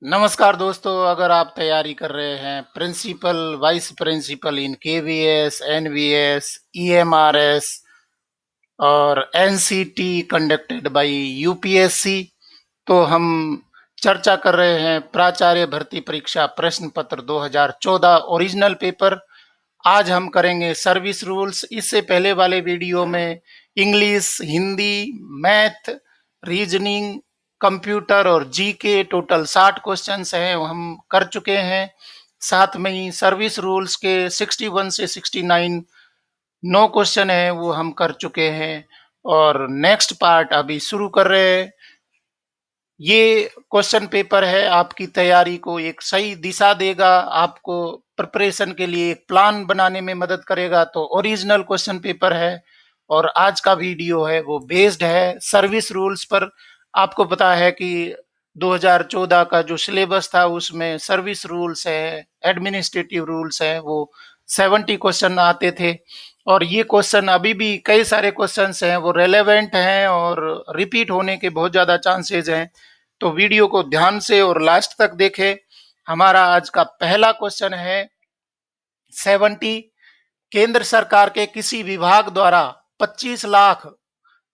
नमस्कार दोस्तों, अगर आप तैयारी कर रहे हैं प्रिंसिपल, वाइस प्रिंसिपल इन केवीएस, एनवीएस, ईएमआरएस और एनसीटी कंडक्टेड बाय यूपीएससी, तो हम चर्चा कर रहे हैं प्राचार्य भर्ती परीक्षा प्रश्न पत्र 2014 ओरिजिनल पेपर। आज हम करेंगे सर्विस रूल्स। इससे पहले वाले वीडियो में English, Hindi, math, reasoning, computer और जीके टोटल 60 क्वेश्चंस हैं वो हम कर चुके हैं। साथ में ही सर्विस रूल्स के 61 से 69 9 क्वेश्चन है वो हम कर चुके हैं और नेक्स्ट पार्ट अभी शुरू कर रहे हैं। ये क्वेश्चन पेपर है, आपकी तैयारी को एक सही दिशा देगा, आपको प्रिपरेशन के लिए एक प्लान बनाने में मदद करेगा। तो ओरिजिनल क्वेश्चन पेपर है और आज का वीडियो है वो बेस्ड है सर्विस रूल्स पर। आपको पता है कि 2014 का जो सिलेबस था उसमें सर्विस रूल्स है, एडमिनिस्ट्रेटिव रूल्स है, वो 70 क्वेश्चन आते थे और ये क्वेश्चन अभी भी कई सारे क्वेश्चंस हैं वो रेलेवेंट हैं और रिपीट होने के बहुत ज़्यादा चांसेस हैं। तो वीडियो को ध्यान से और लास्ट तक देखें। हमारा आज का पहला क्वेश्चन है 70। केंद्र सरकार के किसी विभाग द्वारा 25 लाख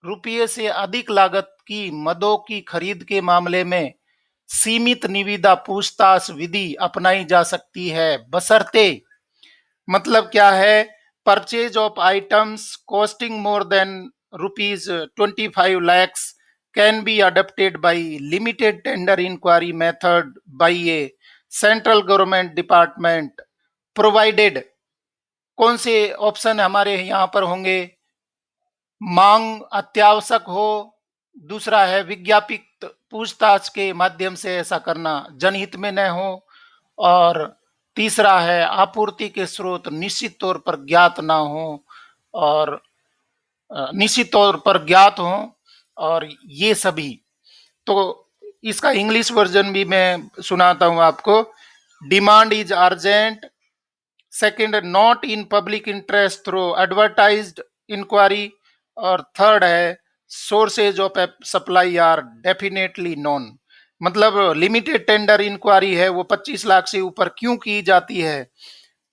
रुपये से अधिक लागत की मदों की खरीद के मामले में सीमित निविदा पूछताछ विधि अपनाई जा सकती है, बशर्ते, मतलब क्या है, purchase of items costing more than rupees 25 lakhs can be adapted by limited tender enquiry method by a central government department provided. कौन से ऑप्शन हमारे यहाँ पर होंगे? मांग अत्यावश्यक हो, दूसरा है विज्ञापित पूछताछ के माध्यम से ऐसा करना जनहित में न हो, और तीसरा है आपूर्ति के स्रोत निश्चित तौर पर ज्ञात ना हो और निश्चित तौर पर ज्ञात हो, और ये सभी। तो इसका इंग्लिश वर्जन भी मैं सुनाता हूं आपको। Demand is urgent, second not in public interest through advertised enquiry, और थर्ड है sources of supply are definitely known. मतलब लिमिटेड टेंडर इंक्वायरी है वो 25 लाख से ऊपर क्यों की जाती है?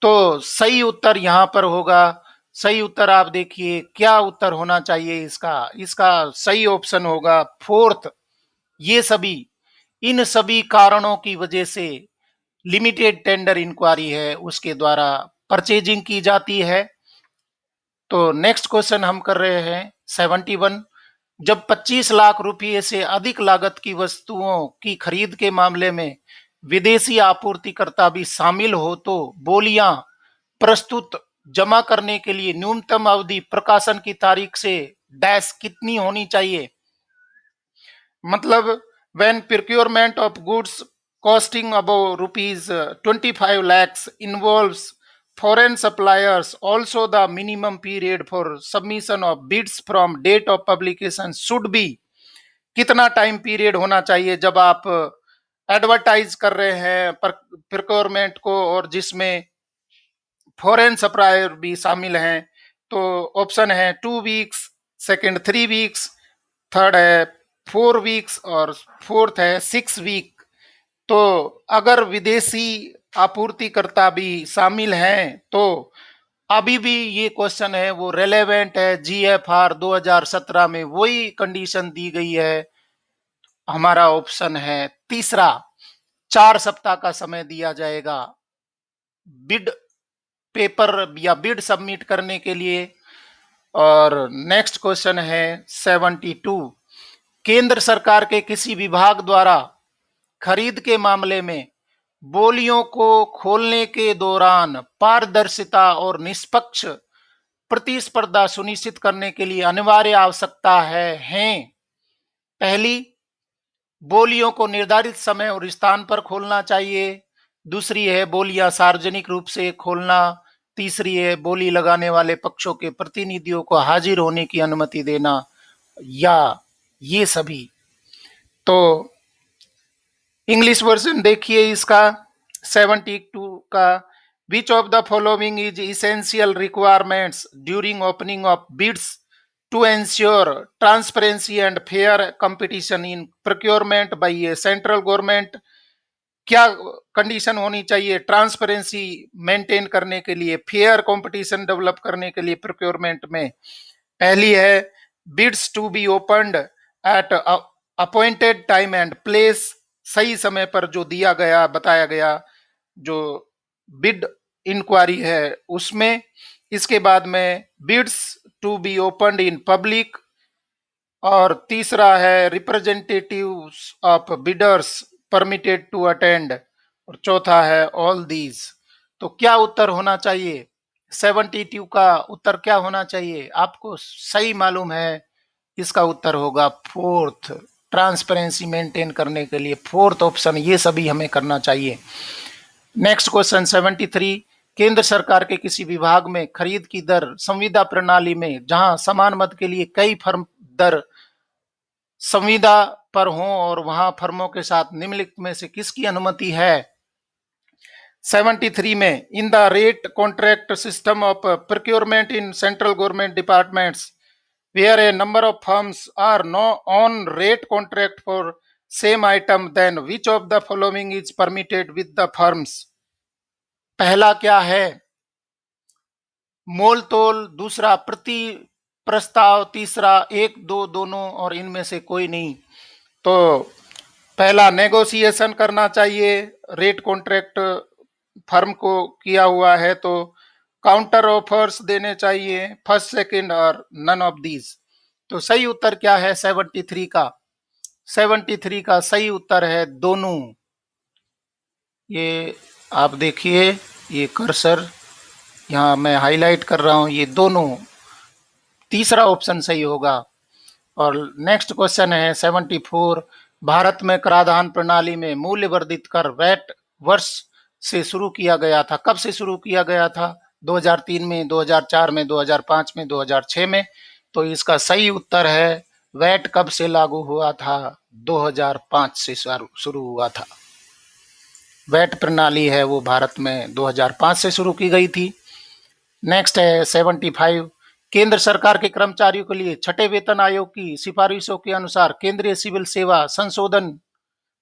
तो सही उत्तर यहाँ पर होगा। सही उत्तर आप देखिए क्या उत्तर होना चाहिए इसका। इसका सही ऑप्शन होगा फोर्थ। ये सभी, इन सभी कारणों की वजह से लिमिटेड टेंडर इंक्वायरी है उसके द्वारा परचेजिंग की जाती है। तो नेक्स्ट क्वेश्चन हम कर रहे हैं 71। जब 25 लाख रुपए से अधिक लागत की वस्तुओं की खरीद के मामले में विदेशी आपूर्तिकर्ता भी शामिल हो तो बोलियां प्रस्तुत जमा करने के लिए न्यूनतम अवधि प्रकाशन की तारीख से डैश कितनी होनी चाहिए? मतलब when procurement of goods costing above rupees 25 lakhs involves foreign suppliers, also the minimum period for submission of bids from date of publication should be, कितना टाइम पीरियड होना चाहिए जब आप एडवर्टाइज कर रहे हैं प्रोक्योरमेंट को और जिसमें फॉरेन सप्लायर भी शामिल हैं? तो ऑप्शन है 2 वीक्स, सेकंड 3 वीक्स, थर्ड है 4 वीक्स और फोर्थ है 6 वीक। तो अगर विदेशी आपूर्तिकर्ता भी शामिल हैं तो अभी भी ये क्वेश्चन है वो रेलेवेंट है। जीएफआर 2017 में वही कंडीशन दी गई है। हमारा ऑप्शन है तीसरा, 4 सप्ताह का समय दिया जाएगा बिड पेपर या बिड सबमिट करने के लिए। और नेक्स्ट क्वेश्चन है 72। केंद्र सरकार के किसी विभाग द्वारा खरीद के मामले में बोलियों को खोलने के दौरान पारदर्शिता और निष्पक्ष प्रतिस्पर्धा सुनिश्चित करने के लिए अनिवार्य आवश्यकता है। पहली, बोलियों को निर्धारित समय और स्थान पर खोलना चाहिए। दूसरी है बोलियां सार्वजनिक रूप से खोलना। तीसरी है बोली लगाने वाले पक्षों के प्रतिनिधियों को हाजिर होने की अनुमति देना, या ये सभी। तो इंग्लिश वर्जन देखिए इसका 72 का। Which of the following is essential requirements during opening of bids to ensure transparency and fair competition in procurement by a central government? क्या कंडीशन होनी चाहिए ट्रांसपेरेंसी मेंटेन करने के लिए, फेयर कंपटीशन डेवलप करने के लिए प्रोक्योरमेंट में? पहली है bids to be opened at appointed time and place, सही समय पर जो दिया गया बताया गया जो बिड इंक्वायरी है उसमें। इसके बाद में bids to be opened in public, और तीसरा है representatives of bidders permitted to attend, और चौथा है ऑल दीज। तो क्या उत्तर होना चाहिए? 72 का उत्तर क्या होना चाहिए? आपको सही मालूम है, इसका उत्तर होगा फोर्थ। ट्रांसपेरेंसी मेंटेन करने के लिए फोर्थ ऑप्शन, ये सभी हमें करना चाहिए। नेक्स्ट क्वेश्चन 73, केंद्र सरकार के किसी विभाग में खरीद की दर संविदा प्रणाली में, जहां समान मद के लिए कई फर्म दर संविदा पर हों और वहां फर्मों के साथ निम्नलिखित में से किसकी अनुमति है? 73 में, in the rate contract system of procurement in central government departments where a number of firms are no on rate contract for same item, then which of the following is permitted with the firms? पहला क्या है? मोल तोल, दूसरा प्रति प्रस्ताव, तीसरा एक दो दोनों, और इनमें से कोई नहीं। तो पहला नेगोशिएशन करना चाहिए, रेट कॉन्ट्रैक्ट फर्म को किया हुआ है तो काउंटर ऑफर्स देने चाहिए, फर्स्ट सेकंड और नन ऑफ दीज। तो सही उत्तर क्या है 73 का? 73 का सही उत्तर है दोनों। ये आप देखिए, ये कर्सर यहाँ मैं हाईलाइट कर रहा हूं, ये दोनों, तीसरा ऑप्शन सही होगा। और नेक्स्ट क्वेश्चन है 74, भारत में कराधान प्रणाली में मूल्य वर्धित कर वैट वर्ष से शुरू किया गया था। कब से शुरू किया गया था? 2003 में, 2004 में, 2005 में, 2006 में? तो इसका सही उत्तर है वैट कब से लागू हुआ था? 2005 से शुरू हुआ था। वैट प्रणाली है वो भारत में 2005 से शुरू की गई थी। नेक्स्ट है 75, केंद्र सरकार के कर्मचारियों के लिए छठे वेतन आयोग की सिफारिशों के अनुसार केंद्रीय सिविल सेवा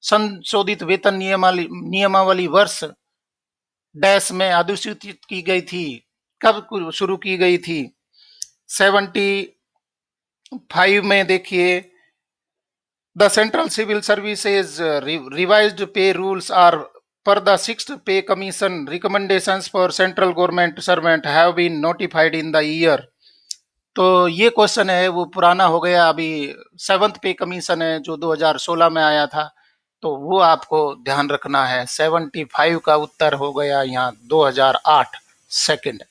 संशोधित वेतन नियमावली वर्ष डैश में अधिसूचित की गई थी। कब शुरू की गई थी? 75 में देखिए, the central civil services revised pay rules are per the sixth pay commission recommendations for central government servant have been notified in the year. तो ये क्वेश्चन है वो पुराना हो गया, अभी सेवंथ पे कमीशन है जो 2016 में आया था, तो वो आपको ध्यान रखना है। 75 का उत्तर हो गया यहाँ 2008 सेकंड।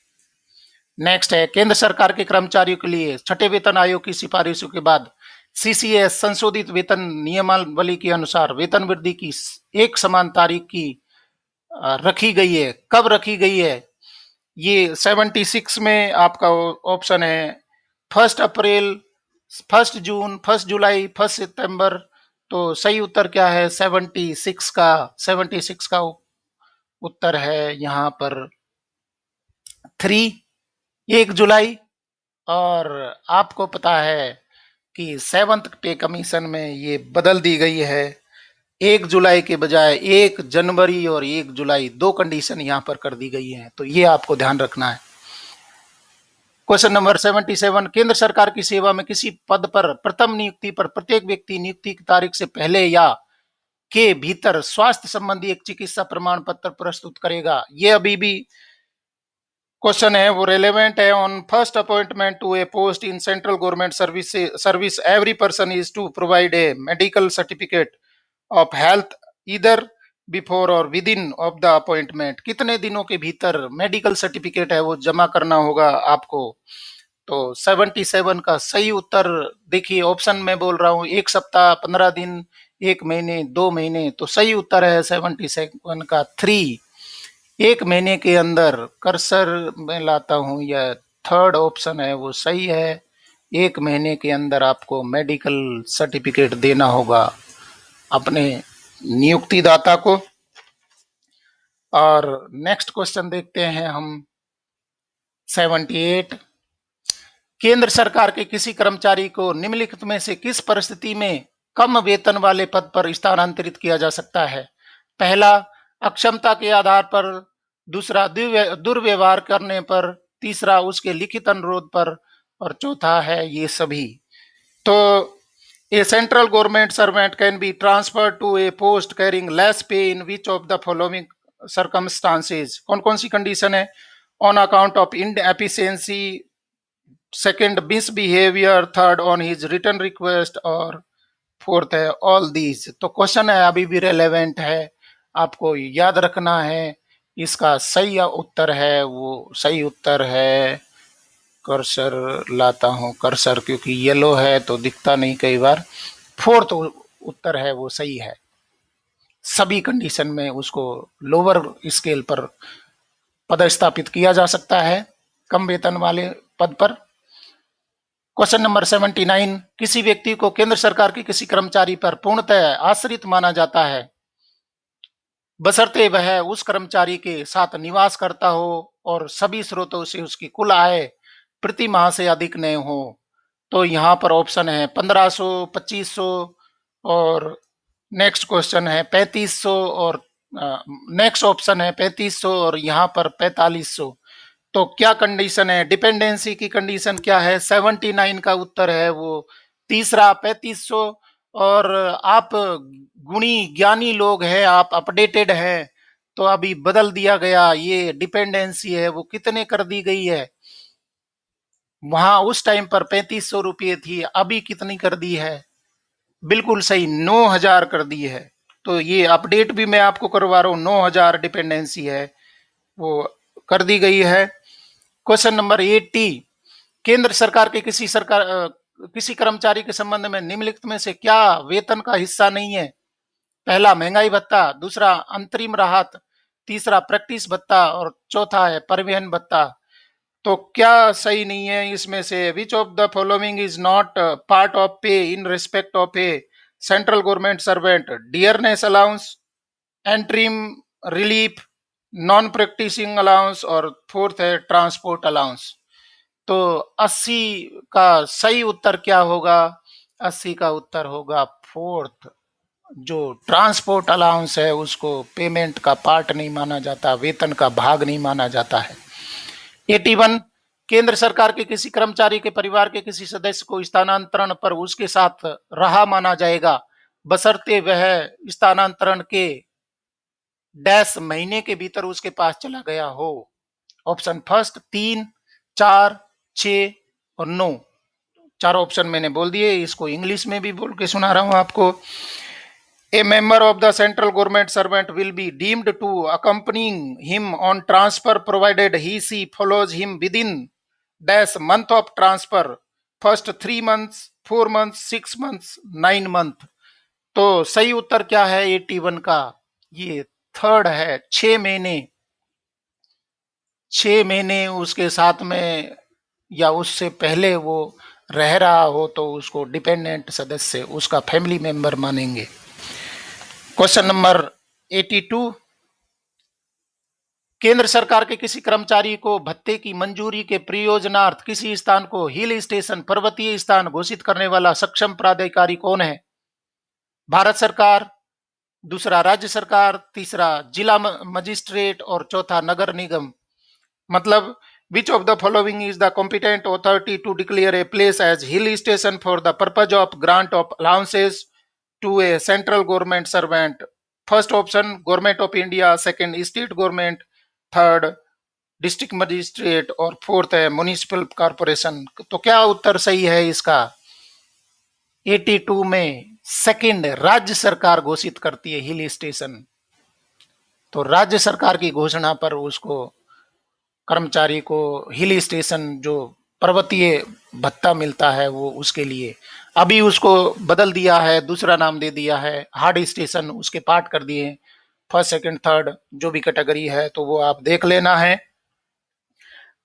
नेक्स्ट है, केंद्र सरकार के कर्मचारियों के लिए छठे वेतन आयोग की सिफारिशों के बाद सीसीएस संशोधित वेतन नियमावली के अनुसार वेतन वृद्धि की एक समान तारीख की रखी गई है। कब रखी गई है? ये 76 में आपका ऑप्शन है 1 अप्रैल, 1 जून, 1 जुलाई, 1 सितंबर। तो सही उत्तर क्या है 76 का? 76 का उत्तर है यहाँ पर 1 जुलाई। और आपको पता है कि सेवंथ पे कमीशन में ये बदल दी गई है, 1 जुलाई के बजाय 1 जनवरी और 1 जुलाई, दो कंडीशन यहाँ पर कर दी गई है, तो ये आपको ध्यान रखना है। क्वेश्चन नंबर 77, केंद्र सरकार की सेवा में किसी पद पर प्रथम नियुक्ति पर प्रत्येक व्यक्ति नियुक्ति की तारीख से पहले या के भीतर स्वास्थ्य संबंधी एक चिकित्सा प्रमाण पत्र प्रस्तुत करेगा। ये अभी भी क्वेश्चन है वो रेलेवेंट है। On first appointment to a post in central government service every person is to provide a medical certificate of health either before or within of the appointment. कितने दिनों के भीतर मेडिकल सर्टिफिकेट है वो जमा करना होगा आपको? तो 77 का सही उत्तर देखिए, ऑप्शन में बोल रहा हूँ 1 सप्ताह, 15 दिन, 1 महीने, 2 महीने। तो सही उत्तर है 77 का 3, 1 महीने के अंदर। कर्सर में लाता हूँ, यह थर्ड ऑप्शन है वो सही है। 1 महीने के अंदर आपको मेडिकल सर्टिफिकेट देना होगा अपने नियुक्तिदाता को। और नेक्स्ट क्वेश्चन देखते हैं हम 78, केंद्र सरकार के किसी कर्मचारी को निम्नलिखित में से किस परिस्थिति में कम वेतन वाले पद पर स्थानांतरित किया जा सकता है? पहला अक्षमता के आधार पर, दूसरा दुर्व्यवहार करने पर, तीसरा उसके लिखित अनुरोध पर, और चौथा है ये सभी। तो a central government servant can be transfer to a post carrying less pay in which of the following circumstances. कौन कौन सी कंडीशन है? On account of inefficiency, second misbehaviour, third on his return request, और fourth है all these. तो question है अभी भी रेलेवेंट है, आपको याद रखना है। इसका सही उत्तर है, वो सही उत्तर है, कर्सर लाता हूं, कर्सर क्योंकि येलो है तो दिखता नहीं कई बार। फोर्थ उत्तर है वो सही है। सभी कंडीशन में उसको लोअर स्केल पर पदस्थापित किया जा सकता है, कम वेतन वाले पद पर। क्वेश्चन नंबर 79, किसी व्यक्ति को केंद्र सरकार के किसी कर्मचारी पर पूर्णतः आश्रित माना जाता है बशर्ते वह उस कर्मचारी के साथ निवास करता हो और सभी स्रोतों से उसकी कुल आय प्रति माह से अधिक नहीं हो। तो यहाँ पर ऑप्शन है 1500, 2500, और नेक्स्ट क्वेश्चन है 3500, और नेक्स्ट ऑप्शन है 3500 और यहाँ पर 4500। तो क्या कंडीशन है? डिपेंडेंसी की कंडीशन क्या है? 79 का उत्तर है वो तीसरा 3500। और आप गुणी ज्ञानी लोग हैं, आप अपडेटेड हैं, तो अभी बदल दिया गया, ये डिपेंडेंसी है वो कितने कर दी गई है? वहां उस टाइम पर 3500 रुपये थी, अभी कितनी कर दी है? बिल्कुल सही, 9000 कर दी है। तो ये अपडेट भी मैं आपको करवा रहा हूँ, 9000 डिपेंडेंसी है वो कर दी गई है। क्वेश्चन नंबर 80, केंद्र सरकार के किसी कर्मचारी के संबंध में निम्नलिखित में से क्या वेतन का हिस्सा नहीं है? पहला महंगाई भत्ता, दूसरा अंतरिम राहत, तीसरा प्रैक्टिस भत्ता, और चौथा है परिवहन भत्ता। तो क्या सही नहीं है इसमें से? Which of the following is not part of pay in respect of a central government servant? Dearness allowance, interim relief, non practising allowance, और फोर्थ है ट्रांसपोर्ट अलाउंस। तो 80 का सही उत्तर क्या होगा? 80 का उत्तर होगा फोर्थ। जो ट्रांसपोर्ट अलाउंस है उसको पेमेंट का पार्ट नहीं माना जाता, वेतन का भाग नहीं माना जाता है। 81, केंद्र सरकार के किसी कर्मचारी के परिवार के किसी सदस्य को स्थानांतरण पर उसके साथ रहा माना जाएगा बशर्ते वह स्थानांतरण के डैश महीने के भीतर उसके पास चला गया हो। ऑप्शन फर्स्ट 3, 4, 6 और 9। चार ऑप्शन मैंने बोल दिए, इसको इंग्लिश में भी बोल के सुना रहा हूं आपको। A member of the central government servant will be deemed to accompanying him on transfer provided he/she follows him within dash month of transfer, first 3 months, 4 months, 6 months, 9 month। तो सही उत्तर क्या है 81 का? ये थर्ड है, 6 महीने। 6 महीने उसके साथ में या उससे पहले वो रह रहा हो तो उसको डिपेंडेंट सदस्य, उसका फैमिली मेंबर मानेंगे। क्वेश्चन नंबर 82, केंद्र सरकार के किसी कर्मचारी को भत्ते की मंजूरी के प्रयोजनार्थ किसी स्थान को हिल स्टेशन, पर्वतीय स्थान घोषित करने वाला सक्षम प्राधिकारी कौन है? भारत सरकार, दूसरा राज्य सरकार, तीसरा जिला मजिस्ट्रेट, और चौथा नगर निगम। मतलब which of the following is the competent authority to declare a place as hill station for the purpose of grant of allowances to a central government servant? First option government of India, second state government, third district magistrate, और fourth है municipal corporation. तो क्या उत्तर सही है इसका? 82 में second, राज्य सरकार घोषित करती है हिल स्टेशन। तो राज्य सरकार की घोषणा पर उसको, कर्मचारी को हिल स्टेशन जो पर्वतीय भत्ता मिलता है वो उसके लिए। अभी उसको बदल दिया है, दूसरा नाम दे दिया है, हार्ड स्टेशन उसके पार्ट कर दिए, फर्स्ट सेकंड थर्ड जो भी कैटेगरी है तो वो आप देख लेना है।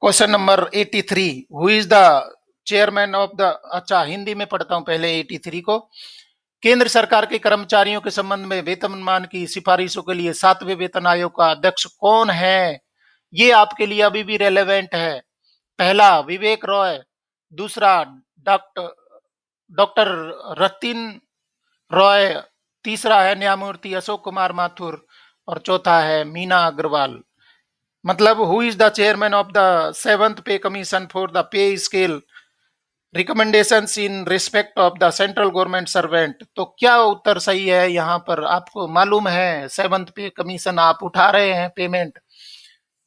Question number 83, who is the chairman of the, अच्छा हिंदी में पढ़ता हूं पहले 83 को। केंद्र सरकार के कर्मचारियों के संबंध में वेतनमान की सिफारिशों के लिए 7वें वेतन आयोग का अध्यक्ष कौन है? ये आपके लिए अभी भी रेलेवेंट है। पहला विवेक रॉय, दूसरा डॉक्टर डॉक्टर रतिन रॉय, तीसरा है न्यायमूर्ति अशोक कुमार माथुर और चौथा है मीना अग्रवाल। मतलब who is the chairman of the seventh pay commission for the pay scale recommendations in respect of the central government servant. तो क्या उत्तर सही है? यहाँ पर आपको मालूम है सेवंथ पे कमीशन आप उठा रहे हैं पेमेंट,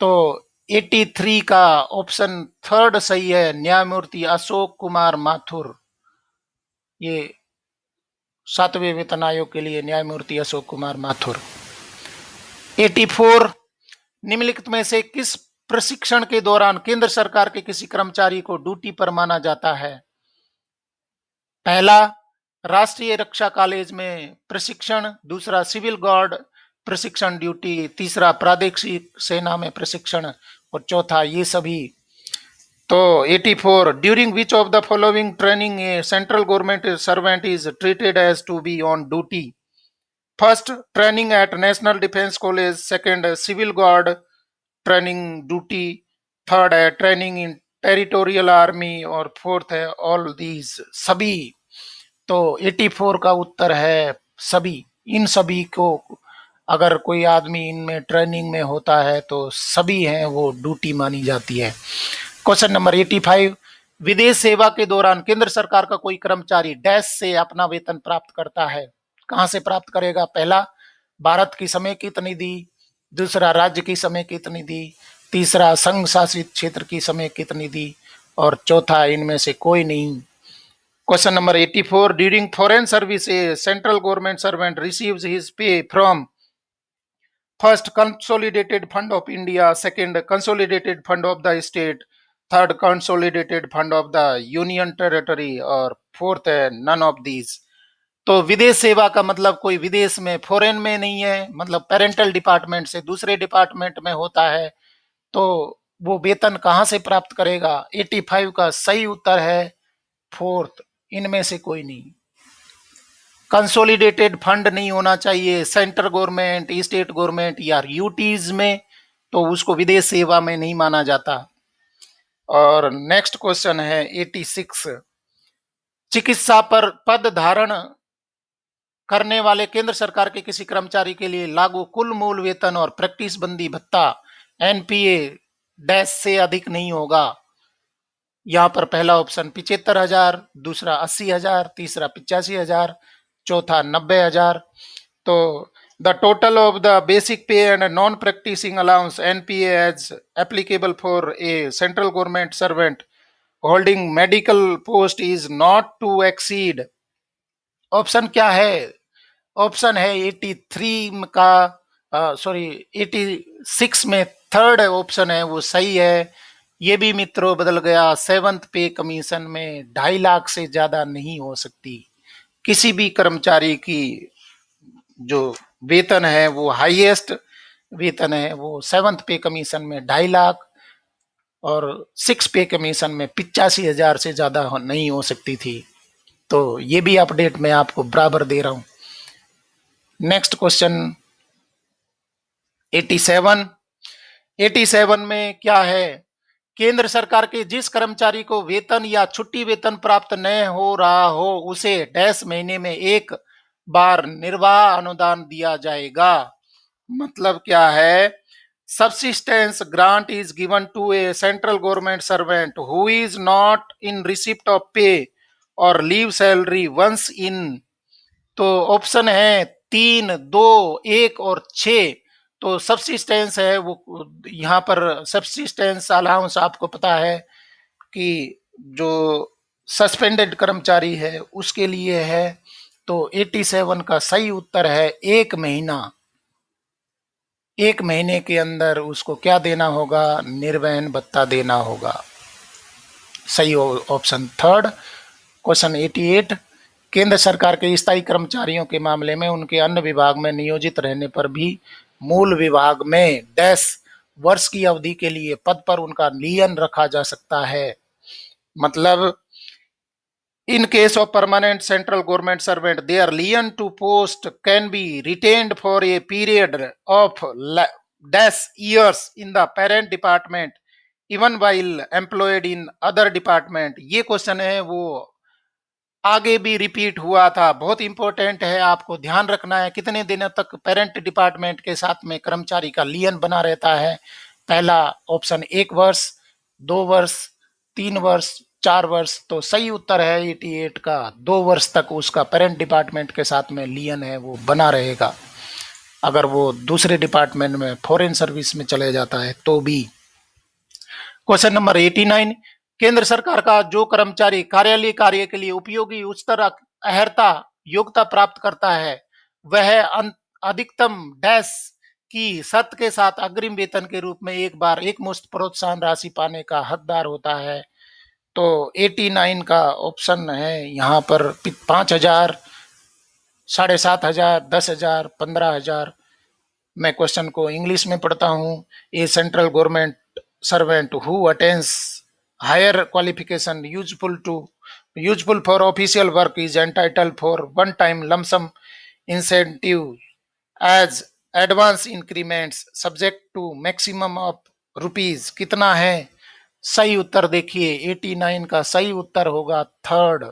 तो 83 का ऑप्शन थर्ड सही है, न्यायमूर्ति अशोक कुमार माथुर। ये 7वें वेतन आयोग के लिए न्यायमूर्ति अशोक कुमार माथुर। 84, निम्नलिखित में से किस प्रशिक्षण के दौरान केंद्र सरकार के किसी कर्मचारी को ड्यूटी पर माना जाता है? पहला, राष्ट्रीय रक्षा कॉलेज में प्रशिक्षण, दूसरा सिविल गार्ड प्रशिक्षण ड्यूटी, तीसरा प्रादेशिक सेना में प्रशिक्षण और चौथा ये सभी। तो 84, during which of the following training a central government servant is treated as to be on duty? First, training at national defence college, second civil guard training duty, third है ट्रेनिंग इन टेरिटोरियल आर्मी और fourth है all these सभी। तो 84 का उत्तर है सभी। इन सभी को अगर कोई आदमी इनमें ट्रेनिंग में होता है तो सभी हैं वो ड्यूटी मानी जाती है। क्वेश्चन नंबर 85, विदेश सेवा के दौरान केंद्र सरकार का कोई कर्मचारी डैश से अपना वेतन प्राप्त करता है। कहां से प्राप्त करेगा? पहला, भारत की समेकित निधि, दूसरा राज्य की समेकित निधि, तीसरा संघ शासित क्षेत्र की समेकित निधि और चौथा इनमें से कोई नहीं। Question number 84, during foreign service A central government servant receives his pay from first consolidated fund of India, second consolidated fund of the state, third consolidated fund of the union territory और fourth है none of these. तो विदेश सेवा का मतलब कोई विदेश में फॉरेन में नहीं है, मतलब पेरेंटल डिपार्टमेंट से दूसरे डिपार्टमेंट में होता है, तो वो वेतन कहां से प्राप्त करेगा? 85 का सही उत्तर है फोर्थ, इनमें से कोई नहीं। कंसोलिडेटेड फंड नहीं होना चाहिए सेंट्रल गवर्नमेंट, स्टेट गवर्नमेंट या यूटीज में, तो उसको विदेश सेवा में नहीं माना जाता। और नेक्स्ट क्वेश्चन है 86, चिकित्सा पर पद धारण करने वाले केंद्र सरकार के किसी कर्मचारी के लिए लागू कुल मूल वेतन और प्रैक्टिस बंदी भत्ता एनपीए डैश से अधिक नहीं होगा। यहाँ पर पहला ऑप्शन 75,000, दूसरा 80,000, तीसरा 85,000, चौथा 90,000। तो the total of the basic pay and non practising allowance NPA as applicable for a central government servant holding medical post is not to exceed. Option क्या है? ऑप्शन है 83 का, सॉरी 86 में थर्ड ऑप्शन है वो सही है। ये भी मित्रों बदल गया, सेवंथ पे कमीशन में 2.5 लाख से ज्यादा नहीं हो सकती। किसी भी कर्मचारी की जो वेतन है वो हाईएस्ट वेतन है वो सेवंथ पे कमीशन में 2.5 लाख और 6 पे कमीशन में 85,000 से ज्यादा नहीं हो सकती थी। तो ये भी अपडेट मैं आपको बराबर दे रहा हूं। नेक्स्ट क्वेश्चन 87, 87 में क्या है? केंद्र सरकार के जिस कर्मचारी को वेतन या छुट्टी वेतन प्राप्त न हो रहा हो उसे डैश महीने में एक बार निर्वाह अनुदान दिया जाएगा। मतलब क्या है? Subsistence grant is given to a central government servant who is not in receipt of pay और लीव सैलरी वंस इन। तो ऑप्शन है 3, 2, 1 और 6। तो सब्सिस्टेंस है वो, यहाँ पर सब्सिस्टेंस अलाउंस आपको पता है कि जो सस्पेंडेड कर्मचारी है उसके लिए है। तो 87 का सही उत्तर है 1 महीना। 1 महीने के अंदर उसको क्या देना होगा? निर्वहन भत्ता देना होगा। सही ऑप्शन थर्ड। क्वेश्चन 88, केंद्र सरकार के स्थायी कर्मचारियों के मामले में उनके अन्य विभाग में नियोजित रहने पर भी मूल विभाग में डैश वर्ष की अवधि के लिए पद पर उनका नियन रखा जा सकता है। मतलब in case of permanent central government servant their lien to post can be retained for a period of dash years in the parent department even while employed in other department। ये क्वेश्चन है वो आगे भी repeat हुआ था। बहुत important है, आपको ध्यान रखना है कितने दिनों तक पेरेंट डिपार्टमेंट के साथ में कर्मचारी का लियन बना रहता है। पहला ऑप्शन 1 वर्ष, 2 वर्ष, 3 वर्ष, 4 वर्ष। तो सही उत्तर है 88 का 2 वर्ष तक उसका पेरेंट डिपार्टमेंट के साथ में लियन है वो बना रहेगा। अगर वो दूसरे डिपार्टमेंट में फॉरेन सर्विस में चले जाता है तो भी। क्वेश्चन नंबर 89, केंद्र सरकार का जो कर्मचारी कार्यालय कार्य के लिए उपयोगी उच्चतर अहर्ता योग्यता प्राप्त करता है वह अधिकतम डैश की शर्त के साथ अग्रिम वेतन के रूप में एक बार एक मुश्त प्रोत्साहन राशि पाने का हकदार होता है। तो 89 का ऑप्शन है यहाँ पर 5,000, 7,500, 10,000, 15,000। मैं क्वेश्चन को इंग्लिश में पढ़ता हूँ। A central government servant who attains higher qualification useful for official work is entitle for one time lump sum incentive as advance increments subject to maximum of rupees कितना है। सही उत्तर देखिए 89 का सही उत्तर होगा थर्ड।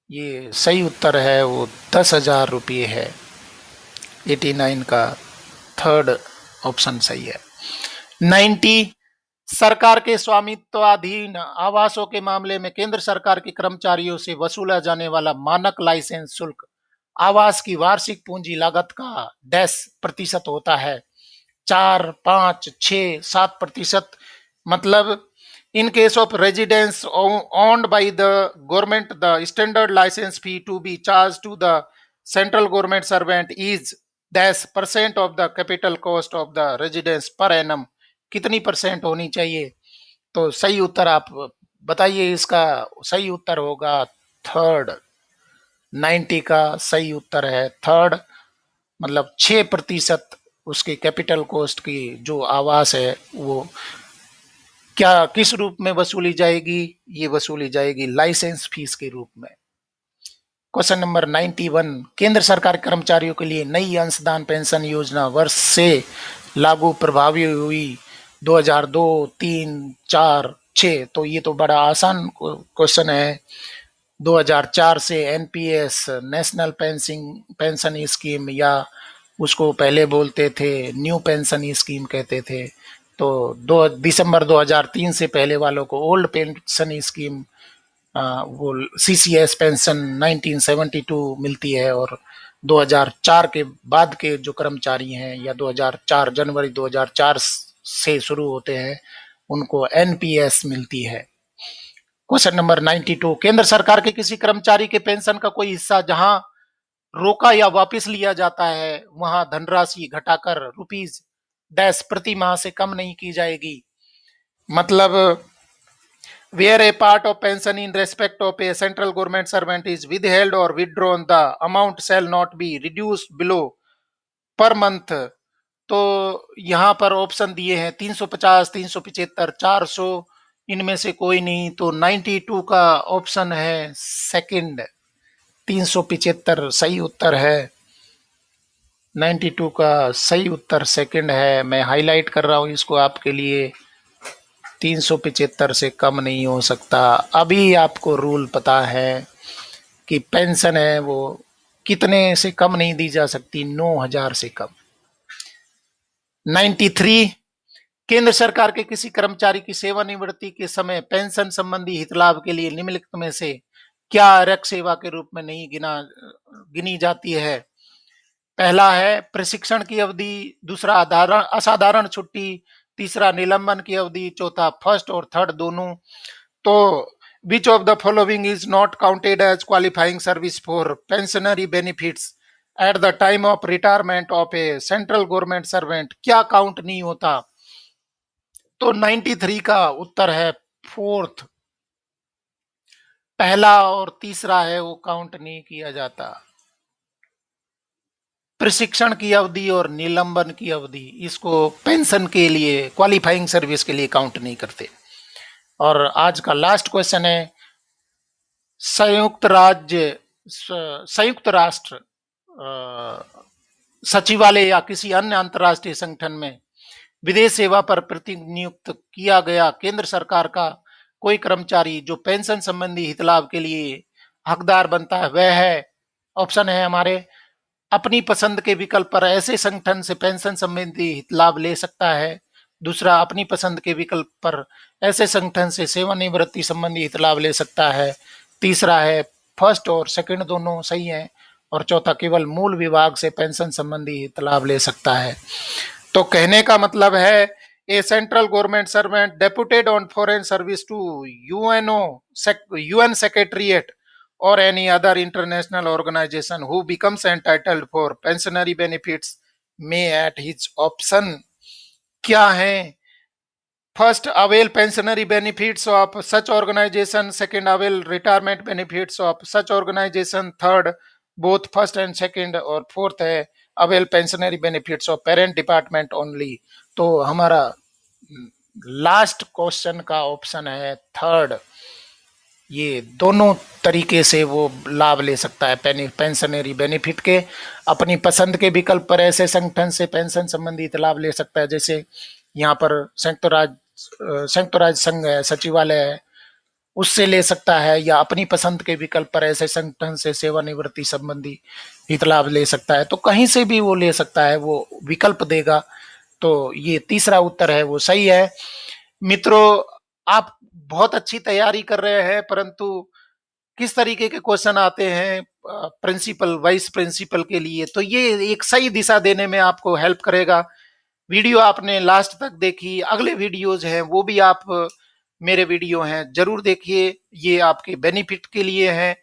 ये सही उत्तर है वो 10,000 रुपये है। 89 का थर्ड ऑप्शन सही है। 90, सरकार के स्वामित्वाधीन आवासों के मामले में केंद्र सरकार के कर्मचारियों से वसूला जाने वाला मानक लाइसेंस शुल्क आवास की वार्षिक पूंजी लागत का डैश प्रतिशत होता है। 4, 5, 6, 7%। मतलब in case of residence owned by the government, the standard license fee to be charged to the central government servant is dash percent of the capital cost of the residence per annum। कितनी percent होनी चाहिए। तो सही उत्तर आप बताइए, इसका सही उत्तर होगा थर्ड। 90 का सही उत्तर है थर्ड। मतलब 6% उसके कैपिटल कॉस्ट की जो आवास है वो क्या किस रूप में वसूली जाएगी, ये वसूली जाएगी लाइसेंस फीस के रूप में। क्वेश्चन नंबर 91, केंद्र सरकार कर्मचारियों के लिए नई अंशदान पेंशन योजना वर्ष से लागू प्रभावी हुई 2002, 3, 4, 6। तो ये तो बड़ा आसान क्वेश्चन है। 2004 से एनपीएस नेशनल पेंशन स्कीम या उसको पहले बोलते थे न्यू पेंशन स्कीम कहते थे। तो 2 दिसंबर 2003 से पहले वालों को ओल्ड पेंशन स्कीम वो सीसीएस पेंशन 1972 मिलती है। और 2004 के बाद के जो कर्मचारी हैं या 2004 जनवरी 2004 से शुरू होते हैं उनको एनपीएस मिलती है। क्वेश्चन नंबर 92, केंद्र सरकार के किसी कर्मचारी के पेंशन का कोई हिस्सा जहां रोका या वापस लिया जाता है वहां धनराशि घटाकर रुपीज डैश प्रति माह से कम नहीं की जाएगी। मतलब where a part of pension in respect of a central government servant is withheld or withdrawn, the amount shall not be reduced below per month। तो यहाँ पर ऑप्शन दिए हैं 350, 375, 400। इनमें से कोई नहीं। तो 92 का ऑप्शन है सेकंड, 375 सही उत्तर है। 92 का सही उत्तर सेकंड है। मैं हाईलाइट कर रहा हूँ इसको आपके लिए। 375 से कम नहीं हो सकता। अभी आपको रूल पता है कि पेंशन है वो कितने से कम नहीं दी जा सकती, 9,000 से कम। 93, केंद्र सरकार के किसी कर्मचारी की सेवानिवृत्ति के समय पेंशन संबंधी हितलाभ के लिए निम्नलिखित में से क्या आरक्षक सेवा के रूप में नहीं गिनी जाती है। पहला है प्रशिक्षण की अवधि, दूसरा असाधारण छुट्टी, तीसरा निलंबन की अवधि, चौथा फर्स्ट और थर्ड दोनों। तो which of the following is not counted as qualifying service for pensionary benefits at the time of retirement of a central government servant. क्या काउंट नहीं होता। तो 93 का उत्तर है फोर्थ। पहला और तीसरा है वो काउंट नहीं किया जाता। प्रशिक्षण की अवधि और निलंबन की अवधि इसको पेंशन के लिए क्वालिफाइंग सर्विस के लिए काउंट नहीं करते। और आज का लास्ट क्वेश्चन है, संयुक्त राष्ट्र सचिवालय या किसी अन्य अंतर्राष्ट्रीय संगठन में विदेश सेवा पर प्रतिनियुक्त किया गया केंद्र सरकार का कोई कर्मचारी जो पेंशन संबंधी हित लाभ के लिए हकदार बनता है वह है, ऑप्शन है हमारे, अपनी पसंद के विकल्प पर ऐसे संगठन से पेंशन संबंधी हित लाभ ले सकता है। दूसरा, अपनी पसंद के विकल्प पर ऐसे संगठन से सेवानिवृत्ति संबंधी हित लाभ ले सकता है। तीसरा है, फर्स्ट और सेकंड दोनों सही है। और चौथा, केवल मूल विभाग से पेंशन संबंधी हित लाभ ले सकता है। तो कहने का मतलब है, a central government servant deputed on foreign service to UNO UN secretariat or any other international organization who becomes entitled for pensionary benefits may at his option क्या है? First, avail pensionary benefits of such organisation. Second, avail retirement benefits of such organisation. Third, both first and second. और fourth है, avail pensionary benefits of parent department only. तो हमारा last question का option है third, ये दोनों तरीके से वो लाभ ले सकता है पेंशनरी बेनिफिट के। अपनी पसंद के विकल्प पर ऐसे संगठन से पेंशन संबंधित लाभ ले सकता है, जैसे यहाँ पर संयुक्त राज्य संघ है, सचिवालय है, उससे ले सकता है, या अपनी पसंद के विकल्प पर ऐसे संगठन से सेवानिवृत्ति संबंधी हित लाभ ले सकता है। तो कहीं से भी वो ले सकता है, वो विकल्प देगा। तो ये तीसरा उत्तर है वो सही है। मित्रों, आप बहुत अच्छी तैयारी कर रहे हैं, परंतु किस तरीके के क्वेश्चन आते हैं प्रिंसिपल वाइस प्रिंसिपल के लिए, तो ये एक सही दिशा देने में आपको हेल्प करेगा। वीडियो आपने लास्ट तक देखी, अगले वीडियोज हैं वो भी आप मेरे वीडियो हैं जरूर देखिए, ये आपके बेनिफिट के लिए हैं।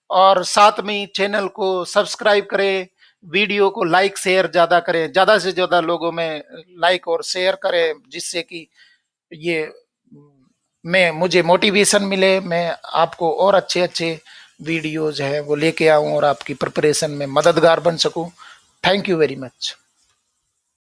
और साथ में चैनल को सब्सक्राइब करें, वीडियो को लाइक शेयर ज्यादा करें, ज्यादा से ज्यादा लोगों में लाइक और शेयर करें, जिससे कि ये मैं मुझे मोटिवेशन मिले, मैं आपको और अच्छे अच्छे वीडियोज हैं वो लेके आऊं और आपकी प्रिपरेशन में मददगार बन सकूं। Thank you very much.